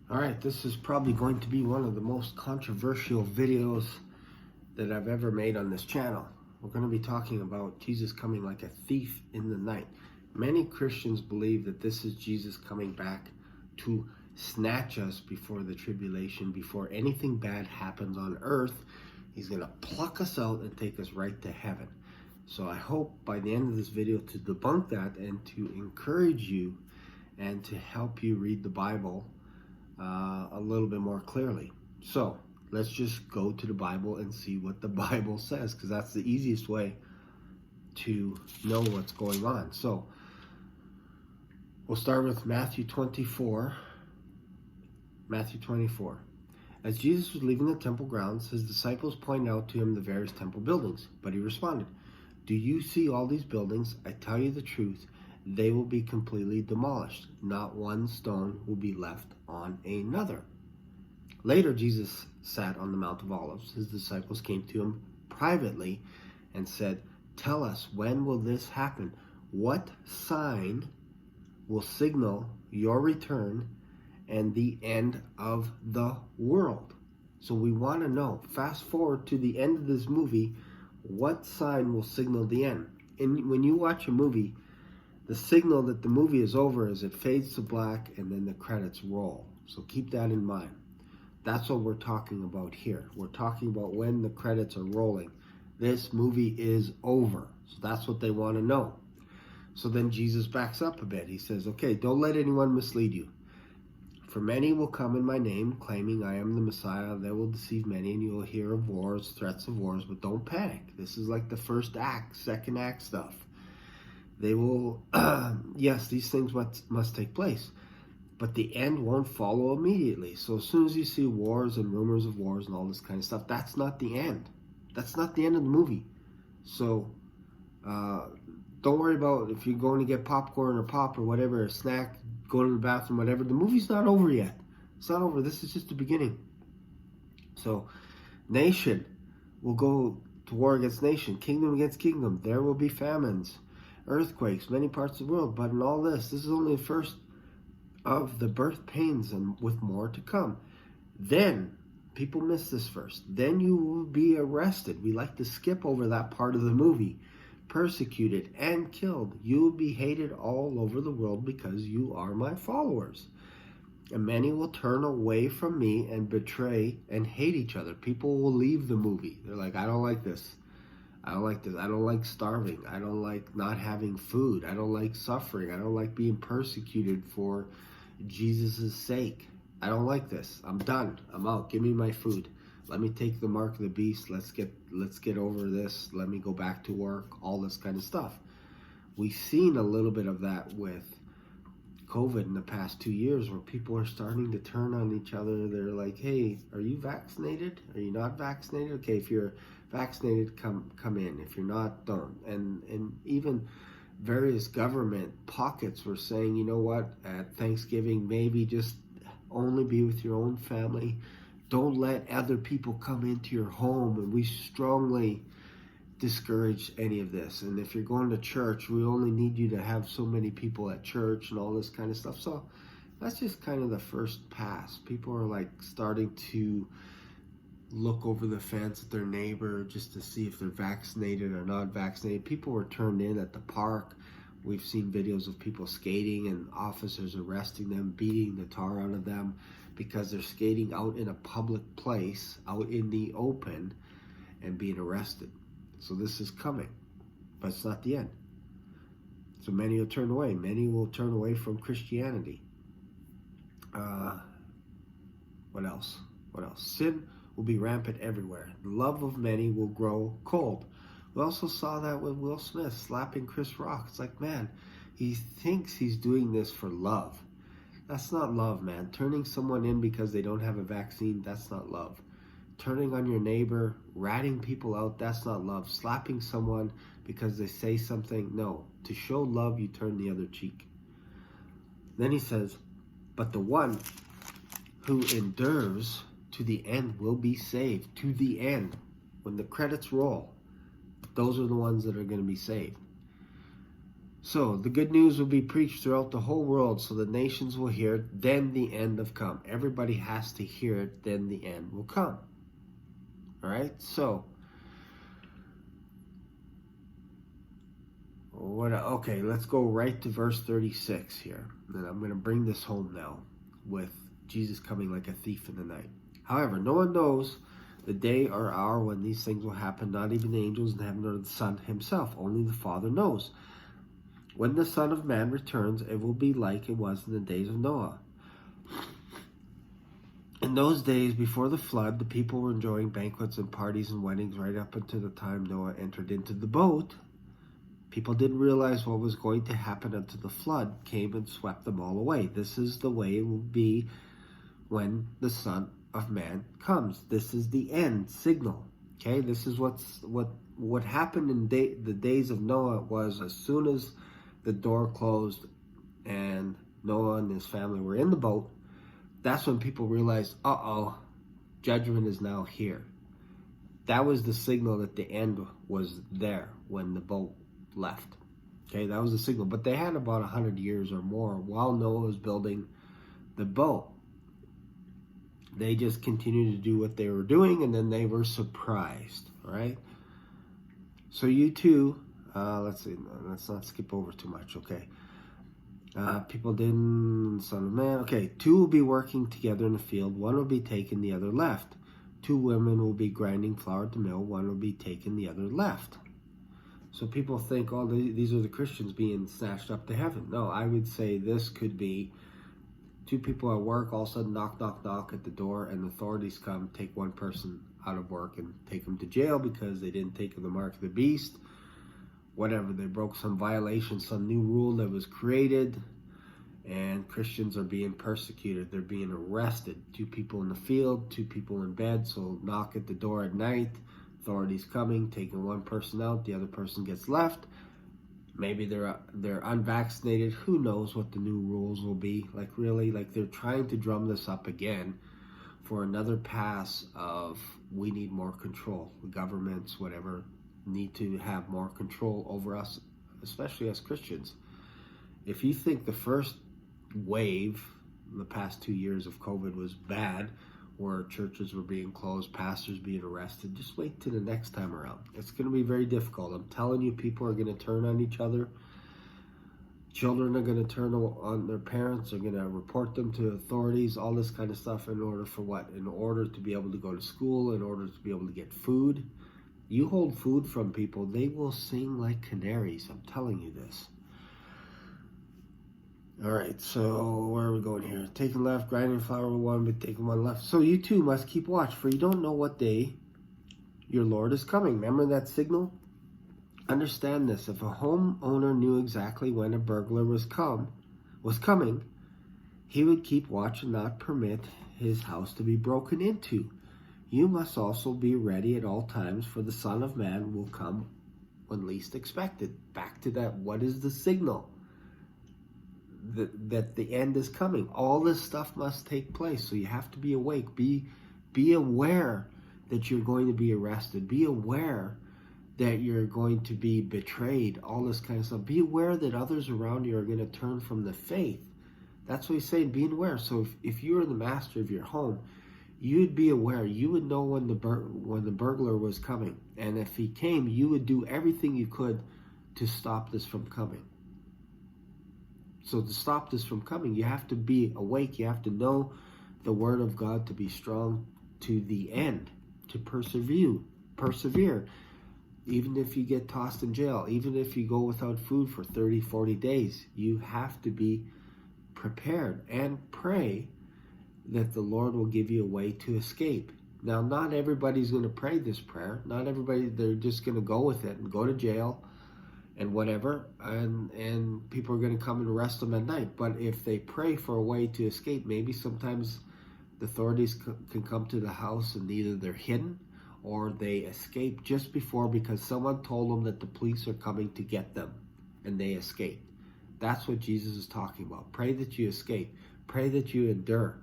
All right, this is probably going to be one of the most controversial videos that I've ever made on this channel. We're going to be talking about Jesus coming like a thief in the night. Many Christians believe that this is Jesus coming back to snatch us before the tribulation, before anything bad happens on earth. He's going to pluck us out and take us right to heaven. So I hope by the end of this video to debunk that and to encourage you and to help you read the Bible a little bit more clearly. So let's just go to the Bible and see what the Bible says, because that's the easiest way to know what's going on. So we'll start with Matthew 24. Matthew 24. As Jesus was leaving the temple grounds, his disciples pointed out to him the various temple buildings. But he responded, "Do you see all these buildings? I tell you the truth, they will be completely demolished. Not one stone will be left on another." Later, Jesus sat on the Mount of Olives. His disciples came to him privately and said, "Tell us, when will this happen? What sign will signal your return and the end of the world?" So we want to know, fast forward to the end of this movie, what sign will signal the end? And when you watch a movie, the signal that the movie is over is it fades to black and then the credits roll. So keep that in mind. That's what we're talking about here. We're talking about when the credits are rolling. This movie is over. So that's what they want to know. So then Jesus backs up a bit. He says, okay, don't let anyone mislead you. For many will come in my name, claiming I am the Messiah. They will deceive many, and you will hear of wars, threats of wars, but don't panic. This is like the first act, second act stuff. They will, yes, these things must take place, but the end won't follow immediately. So as soon as you see wars and rumors of wars and all this kind of stuff, that's not the end. That's not the end of the movie. So don't worry about if you're going to get popcorn or pop or whatever, a snack, go to the bathroom, whatever. The movie's not over yet. It's not over. This is just the beginning. So nation will go to war against nation, kingdom against kingdom. There will be famines, earthquakes, many parts of the world. But in all this is only the first of the birth pains, and with more to come. Then, people miss this first, then you will be arrested. We like to skip over that part of the movie. Persecuted and killed. You will be hated all over the world because you are my followers. And many will turn away from me and betray and hate each other. People will leave the movie. They're like, I don't like this. I don't like this. I don't like starving. I don't like not having food. I don't like suffering. I don't like being persecuted for Jesus' sake. I don't like this. I'm done. I'm out. Give me my food. Let me take the mark of the beast. Let's get over this. Let me go back to work. All this kind of stuff. We've seen a little bit of that with COVID in the past 2 years, where people are starting to turn on each other. They're like, hey, are you vaccinated? Are you not vaccinated? Okay, if you're vaccinated, come in. If you're not, don't. And even various government pockets were saying, you know what, at Thanksgiving, maybe just only be with your own family. Don't let other people come into your home. And we strongly discourage any of this. And if you're going to church, we only need you to have so many people at church and all this kind of stuff. So that's just kind of the first pass. People are like starting to look over the fence at their neighbor just to see if they're vaccinated or not vaccinated. People were turned in at the park. We've seen videos of people skating and officers arresting them, beating the tar out of them because they're skating out in a public place, out in the open, and being arrested. So this is coming, but it's not the end. So many will turn away. Many will turn away from Christianity. What else? Sin will be rampant everywhere. The love of many will grow cold. We also saw that with Will Smith slapping Chris Rock. It's like, man, he thinks he's doing this for love. That's not love, man. Turning someone in because they don't have a vaccine, that's not love. Turning on your neighbor, ratting people out, that's not love. Slapping someone because they say something, no. To show love, you turn the other cheek. Then he says, but the one who endures to the end will be saved. To the end. When the credits roll, those are the ones that are going to be saved. So the good news will be preached throughout the whole world so the nations will hear it, then the end will come. Everybody has to hear it, then the end will come. All right, so okay, let's go right to verse 36 here. And I'm going to bring this home now with Jesus coming like a thief in the night. However, no one knows the day or hour when these things will happen, not even the angels in heaven or the Son himself. Only the Father knows. When the Son of Man returns, it will be like it was in the days of Noah. In those days before the flood, the people were enjoying banquets and parties and weddings right up until the time Noah entered into the boat. People didn't realize what was going to happen until the flood came and swept them all away. This is the way it will be when the Son of Man comes. This is the end signal. Okay, this is what happened in the days of Noah was as soon as the door closed and Noah and his family were in the boat, that's when people realized, judgment is now here. That was the signal that the end was there when the boat left. Okay, that was the signal. But they had about 100 years or more while Noah was building the boat. They just continued to do what they were doing, and then they were surprised. All right. So you too. Let's see. Let's not skip over too much. Okay. People didn't. Son of Man. Okay. 2 will be working together in the field. 1 will be taken, the other left. 2 women will be grinding flour at the mill. 1 will be taken, the other left. So people think, these are the Christians being snatched up to heaven. No, I would say this could be 2 people at work, all of a sudden knock, knock, knock at the door, and the authorities come, take 1 person out of work and take them to jail because they didn't take the mark of the beast. Whatever, they broke some violation, some new rule that was created, and Christians are being persecuted. They're being arrested. 2 people in the field, 2 people in bed, so knock at the door at night, authorities coming, taking 1 person out, the other person gets left. Maybe they're unvaccinated. Who knows what the new rules will be? Really, they're trying to drum this up again for another pass of we need more control. The governments, whatever, need to have more control over us, especially as Christians. If you think the first wave, the past 2 years of COVID was bad, where churches were being closed, pastors being arrested, just wait till the next time around. It's going to be very difficult. I'm telling you, people are going to turn on each other. Children are going to turn on their parents, are going to report them to authorities, all this kind of stuff in order for what? In order to be able to go to school, in order to be able to get food. You hold food from people, they will sing like canaries. I'm telling you this. All right, so where are we going here? Taking left, grinding flour with 1, but taking 1 left. So you too must keep watch, for you don't know what day your Lord is coming. Remember that signal? Understand this. If a homeowner knew exactly when a burglar was coming, he would keep watch and not permit his house to be broken into. You must also be ready at all times, for the Son of Man will come when least expected. Back to that, what is the signal? That the end is coming. All this stuff must take place. So you have to be awake. Be aware that you're going to be arrested. Be aware that you're going to be betrayed. All this kind of stuff. Be aware that others around you are going to turn from the faith. That's what he's saying, being aware. So if you were the master of your home, you'd be aware. You would know when the burglar was coming. And if he came, you would do everything you could to stop this from coming. So to stop this from coming, you have to be awake. You have to know the word of God, to be strong to the end, to persevere. Even if you get tossed in jail, even if you go without food for 30, 40 days, you have to be prepared and pray that the Lord will give you a way to escape. Now, not everybody's going to pray this prayer. Not everybody, they're just going to go with it and go to jail and whatever, and people are going to come and arrest them at night. But if they pray for a way to escape, maybe sometimes the authorities can come to the house and either they're hidden or they escape just before, because someone told them that the police are coming to get them, and they escape. That's what Jesus is talking about. Pray that you escape. Pray that you endure.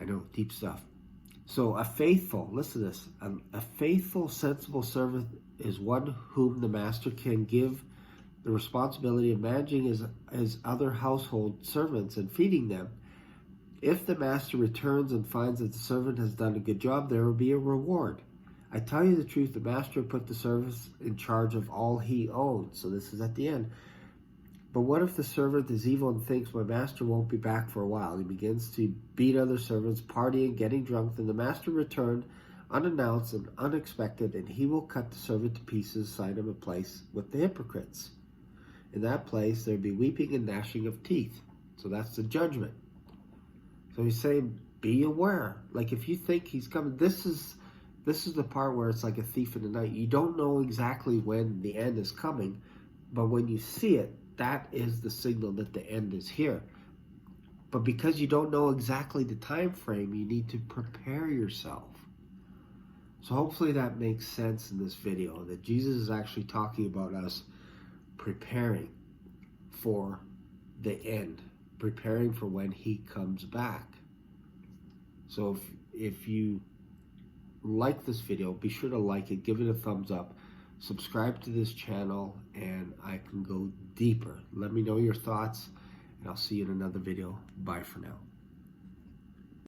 I know, deep stuff. So listen to this, a faithful, sensible servant is one whom the master can give the responsibility of managing his other household servants and feeding them. If the master returns and finds that the servant has done a good job, there will be a reward. I tell you the truth, the master put the servant in charge of all he owns. So this is at the end. But what if the servant is evil and thinks, my master won't be back for a while? He begins to beat other servants, partying, getting drunk. Then the master returned, unannounced and unexpected, and he will cut the servant to pieces, assign him a place with the hypocrites. In that place, there will be weeping and gnashing of teeth. So that's the judgment. So he's saying, be aware. Like if you think he's coming, this is the part where it's like a thief in the night. You don't know exactly when the end is coming, but when you see it, that is the signal that the end is here. But because you don't know exactly the time frame, you need to prepare yourself. So hopefully that makes sense in this video, that Jesus is actually talking about us preparing for the end, preparing for when he comes back. So if you like this video, be sure to like it, give it a thumbs up, subscribe to this channel, and I can go deeper. Let me know your thoughts, and I'll see you in another video. Bye for now.